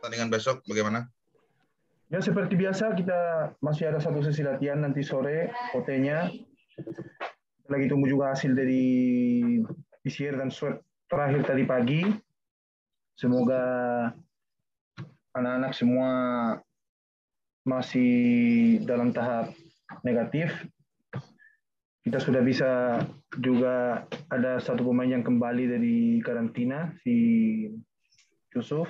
pertandingan besok bagaimana? Ya seperti biasa kita masih ada satu sesi latihan nanti sore OT-nya. Lagi tunggu juga hasil dari PCR dan swab terakhir tadi pagi. Semoga anak-anak semua masih dalam tahap negatif. Kita sudah bisa juga ada satu pemain yang kembali dari karantina, si Yusuf.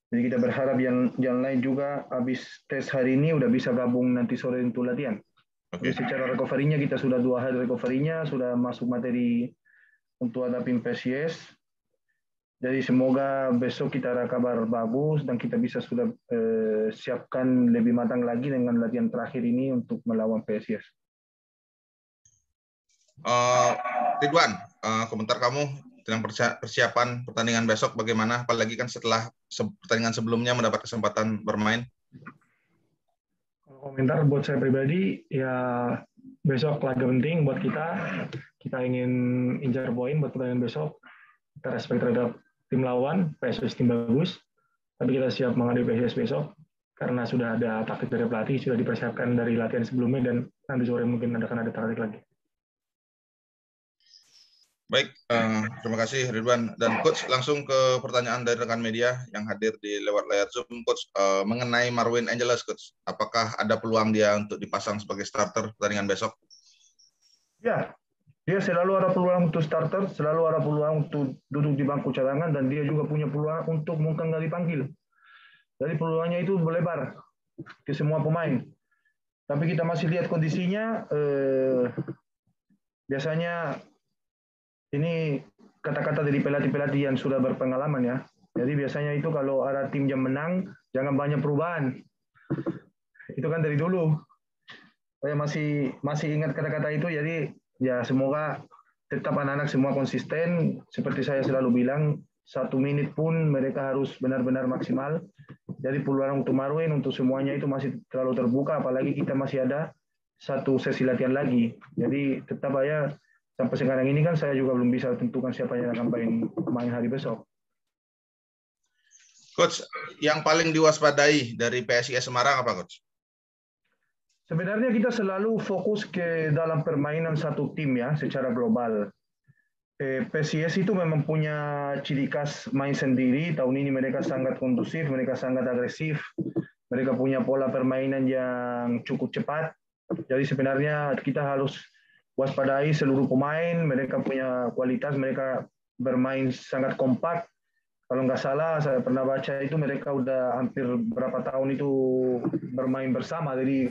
Jadi kita berharap yang lain juga habis tes hari ini udah bisa gabung nanti sore untuk latihan. Jadi secara recovery-nya kita sudah 2 hari recovery-nya, sudah masuk materi untuk hadapin PSIS. Jadi semoga besok kita ada kabar bagus dan kita bisa sudah siapkan lebih matang lagi dengan latihan terakhir ini untuk melawan PSIS. Ridwan, komentar kamu dengan persiapan pertandingan besok bagaimana? Apalagi kan setelah pertandingan sebelumnya mendapat kesempatan bermain. Komentar buat saya pribadi, ya besok laga penting buat kita. Kita ingin incar poin buat pertandingan besok. Kita respect terhadap tim lawan, PSIS tim bagus. Tapi kita siap menghadapi PSIS besok. Karena sudah ada taktik dari pelatih, sudah dipersiapkan dari latihan sebelumnya, dan nanti sore mungkin akan ada taktik lagi. Baik, terima kasih Ridwan. Dan Coach, langsung ke pertanyaan dari rekan media yang hadir di lewat layar Zoom, Coach, mengenai Marwin Angeles, Coach. Apakah ada peluang dia untuk dipasang sebagai starter pertandingan besok? Ya, dia selalu ada peluang untuk starter, selalu ada peluang untuk duduk di bangku cadangan, dan dia juga punya peluang untuk mungkin nggak dipanggil. Jadi peluangnya itu melebar ke semua pemain. Tapi kita masih lihat kondisinya, biasanya ini kata-kata dari pelatih-pelatih yang sudah berpengalaman ya. Jadi biasanya itu kalau ada tim yang menang, jangan banyak perubahan. Itu kan dari dulu. Saya masih ingat kata-kata itu, jadi ya semoga tetap anak-anak semua konsisten. Seperti saya selalu bilang, 1 menit pun mereka harus benar-benar maksimal. Jadi peluang untuk Marwin, untuk semuanya itu masih terlalu terbuka, apalagi kita masih ada satu sesi latihan lagi. Jadi tetap aja, sampai sekarang ini kan saya juga belum bisa tentukan siapa yang akan main hari besok. Coach, yang paling diwaspadai dari PSIS Semarang apa, Coach? Sebenarnya kita selalu fokus ke dalam permainan satu tim ya, secara global. PSIS itu memang punya ciri khas main sendiri. Tahun ini mereka sangat kondusif, mereka sangat agresif. Mereka punya pola permainan yang cukup cepat. Jadi sebenarnya kita harus waspadai seluruh pemain. Mereka punya kualitas, mereka bermain sangat kompak. Kalau nggak salah, saya pernah baca itu mereka udah hampir berapa tahun itu bermain bersama. Jadi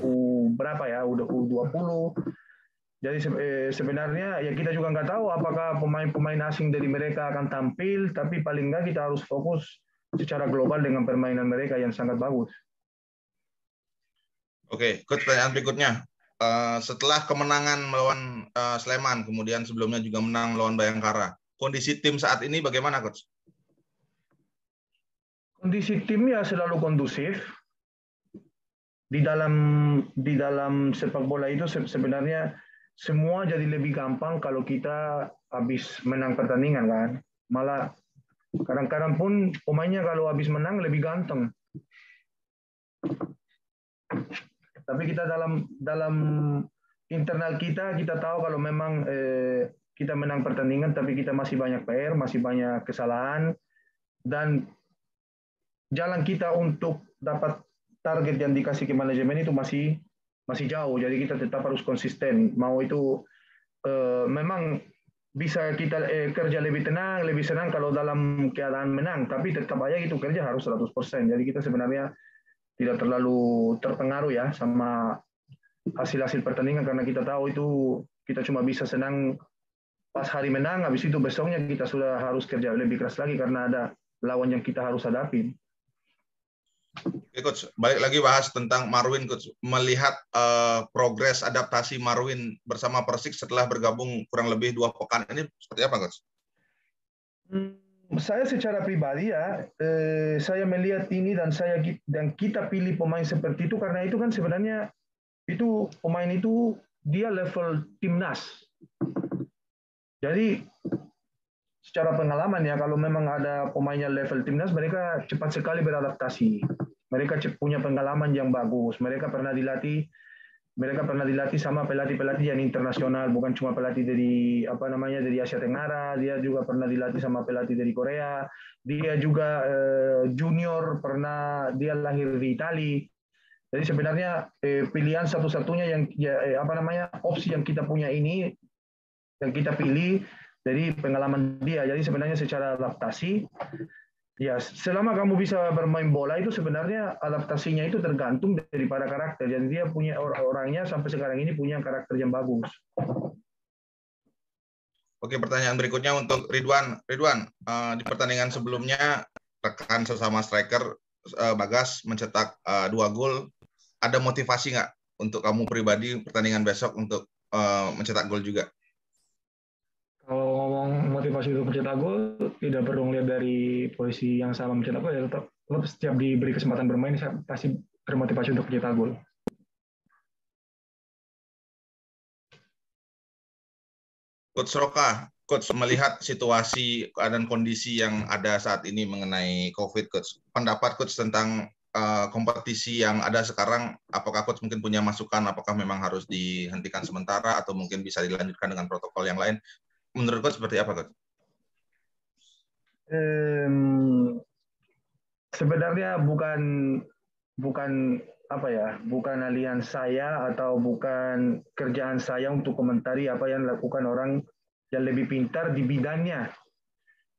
berapa ya, udah U20. Jadi sebenarnya ya kita juga nggak tahu apakah pemain-pemain asing dari mereka akan tampil, tapi paling nggak kita harus fokus secara global dengan permainan mereka yang sangat bagus. Oke, Coach, pertanyaan berikutnya. Setelah kemenangan melawan Sleman, kemudian sebelumnya juga menang melawan Bayangkara, kondisi tim saat ini bagaimana, Coach? Kondisi tim ya selalu kondusif. Di dalam sepak bola itu sebenarnya semua jadi lebih gampang kalau kita habis menang pertandingan kan. Malah kadang-kadang pun pemainnya kalau habis menang lebih ganteng. Tapi kita dalam internal kita tahu kalau memang kita menang pertandingan, tapi kita masih banyak PR, masih banyak kesalahan, dan jalan kita untuk dapat target yang dikasih ke manajemen itu masih jauh. Jadi kita tetap harus konsisten. Mau itu memang bisa kita kerja lebih tenang, lebih senang kalau dalam keadaan menang, tapi tetap aja itu kerja harus 100%. Jadi kita sebenarnya tidak terlalu terpengaruh ya sama hasil-hasil pertandingan, karena kita tahu itu kita cuma bisa senang pas hari menang, habis itu besoknya kita sudah harus kerja lebih keras lagi karena ada lawan yang kita harus hadapi. Oke, Coach, balik lagi bahas tentang Marwin, Coach. Melihat progres adaptasi Marwin bersama Persik setelah bergabung kurang lebih 2 pekan ini seperti apa, Coach? Saya secara pribadi ya, saya melihat ini dan kita pilih pemain seperti itu karena itu kan sebenarnya itu pemain itu dia level timnas. Jadi secara pengalaman ya, kalau memang ada pemainnya level timnas, mereka cepat sekali beradaptasi. Mereka punya pengalaman yang bagus. Mereka pernah dilatih sama pelatih-pelatih yang internasional, bukan cuma pelatih dari dari Asia Tenggara. Dia juga pernah dilatih sama pelatih dari Korea. Dia juga junior, pernah dia lahir di Italia. Jadi sebenarnya pilihan satu-satunya yang opsi yang kita punya ini, yang kita pilih dari pengalaman dia. Jadi sebenarnya secara adaptasi, ya, selama kamu bisa bermain bola itu sebenarnya adaptasinya itu tergantung daripada karakter. Dan dia punya orangnya sampai sekarang ini punya karakter yang bagus. Oke, pertanyaan berikutnya untuk Ridwan. Ridwan, di pertandingan sebelumnya rekan sesama striker Bagas mencetak 2 gol. Ada motivasi nggak untuk kamu pribadi pertandingan besok untuk mencetak gol juga? Kalau ngomong motivasi untuk mencetak gol, tidak perlu melihat dari posisi yang sama mencetak gol, ya tetap setiap diberi kesempatan bermain, saya pasti termotivasi untuk mencetak gol. Coach Roka, Coach melihat situasi dan kondisi yang ada saat ini mengenai COVID, Coach, pendapat Coach tentang kompetisi yang ada sekarang, apakah Coach mungkin punya masukan, apakah memang harus dihentikan sementara atau mungkin bisa dilanjutkan dengan protokol yang lain? Menurut Coach seperti apa, Coach? Sebenarnya bukan alien saya atau bukan kerjaan saya untuk komentari apa yang dilakukan orang yang lebih pintar di bidangnya.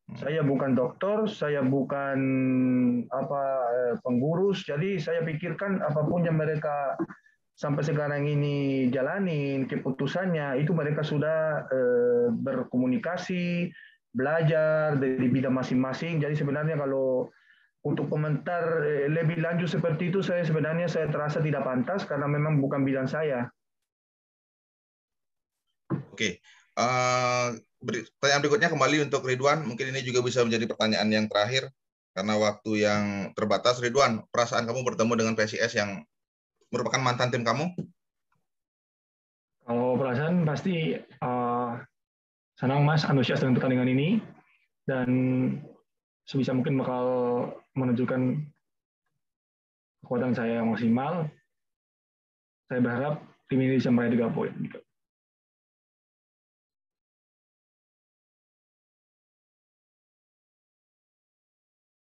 Saya bukan dokter, saya bukan pengurus, jadi saya pikirkan apapun yang mereka sampai sekarang ini jalanin keputusannya, itu mereka sudah berkomunikasi, belajar dari bidang masing-masing. Jadi sebenarnya kalau untuk komentar lebih lanjut seperti itu, saya terasa tidak pantas karena memang bukan bidang saya. Oke. Pertanyaan berikutnya kembali untuk Ridwan. Mungkin ini juga bisa menjadi pertanyaan yang terakhir karena waktu yang terbatas. Ridwan, perasaan kamu bertemu dengan PSIS yang merupakan mantan tim kamu? Kalau perasaan pasti senang Mas, antusias dengan pertandingan ini, dan sebisa mungkin bakal menunjukkan kekuatan saya yang maksimal. Saya berharap tim ini bisa meraih 3 poin.